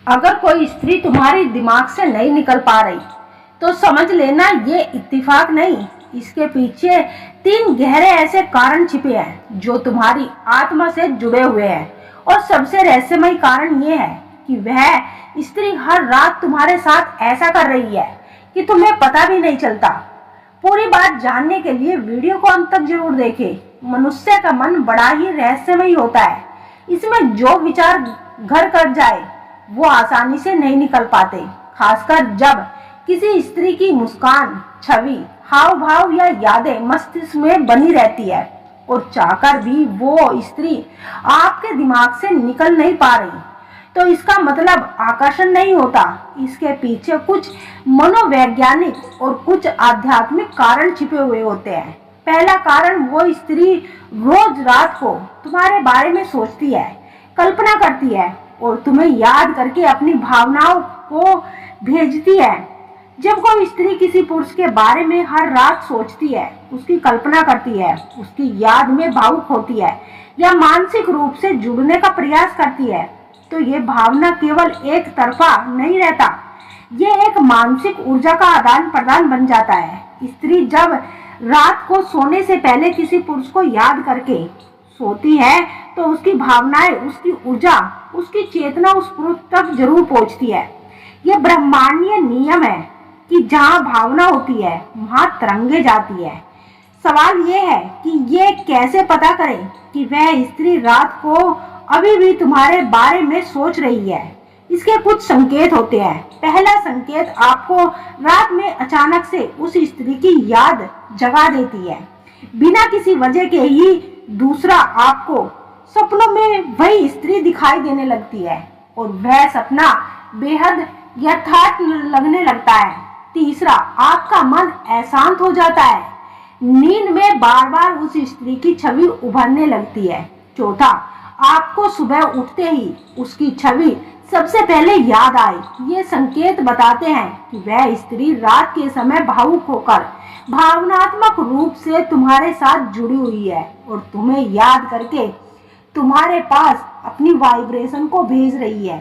अगर कोई स्त्री तुम्हारे दिमाग से नहीं निकल पा रही तो समझ लेना ये इत्तेफाक नहीं, इसके पीछे 3 गहरे ऐसे कारण छिपे हैं जो तुम्हारी आत्मा से जुड़े हुए हैं। और सबसे रहस्यमय कारण ये है कि वह स्त्री हर रात तुम्हारे साथ ऐसा कर रही है कि तुम्हें पता भी नहीं चलता। पूरी बात जानने के लिए वीडियो को अंत तक जरूर देखें। मनुष्य का मन बड़ा ही रहस्यमय होता है, इसमें जो विचार घर कर जाए वो आसानी से नहीं निकल पाते, खासकर जब किसी स्त्री की मुस्कान, छवि, हाव भाव या यादें मस्तिष्क में बनी रहती है और चाहकर भी वो स्त्री आपके दिमाग से निकल नहीं पा रही। तो इसका मतलब आकर्षण नहीं होता, इसके पीछे कुछ मनोवैज्ञानिक और कुछ आध्यात्मिक कारण छिपे हुए होते हैं। पहला कारण, वो स्त्री रोज रात को तुम्हारे बारे में सोचती है, कल्पना करती है और तुम्हें याद करके अपनी भावनाओं को भेजती है। जब कोई स्त्री किसी पुरुष के बारे में हर रात सोचती है, उसकी कल्पना करती है, उसकी याद में भावुक होती है या मानसिक रूप से जुड़ने का प्रयास करती है, तो ये भावना केवल एक तरफा नहीं रहता, ये एक मानसिक ऊर्जा का आदान प्रदान बन जाता है। स्त्री जब रात को सोने से पहले किसी पुरुष को याद करके सोती है तो उसकी भावनाएं, उसकी ऊर्जा, उसकी चेतना उस पुरुष तक जरूर पहुंचती है। यह ब्रह्मांडीय नियम है कि जहां भावना होती है वहां तरंगे जाती है। सवाल यह है कि ये कैसे पता करें कि वह स्त्री रात को अभी भी तुम्हारे बारे में सोच रही है। इसके कुछ संकेत होते हैं। पहला संकेत, आपको रात में अचानक से उस स्त्री की याद जगा देती है बिना किसी वजह के ही। दूसरा, आपको सपनों में वही स्त्री दिखाई देने लगती है और वह सपना बेहद यथार्थ लगने लगता है। तीसरा, आपका मन अशांत हो जाता है, नींद में बार बार उस स्त्री की छवि उभरने लगती है। चौथा, आपको सुबह उठते ही उसकी छवि सबसे पहले याद आए। ये संकेत बताते हैं कि वह स्त्री रात के समय भावुक होकर भावनात्मक रूप से तुम्हारे साथ जुड़ी हुई है और तुम्हें याद करके तुम्हारे पास अपनी वाइब्रेशन को भेज रही है।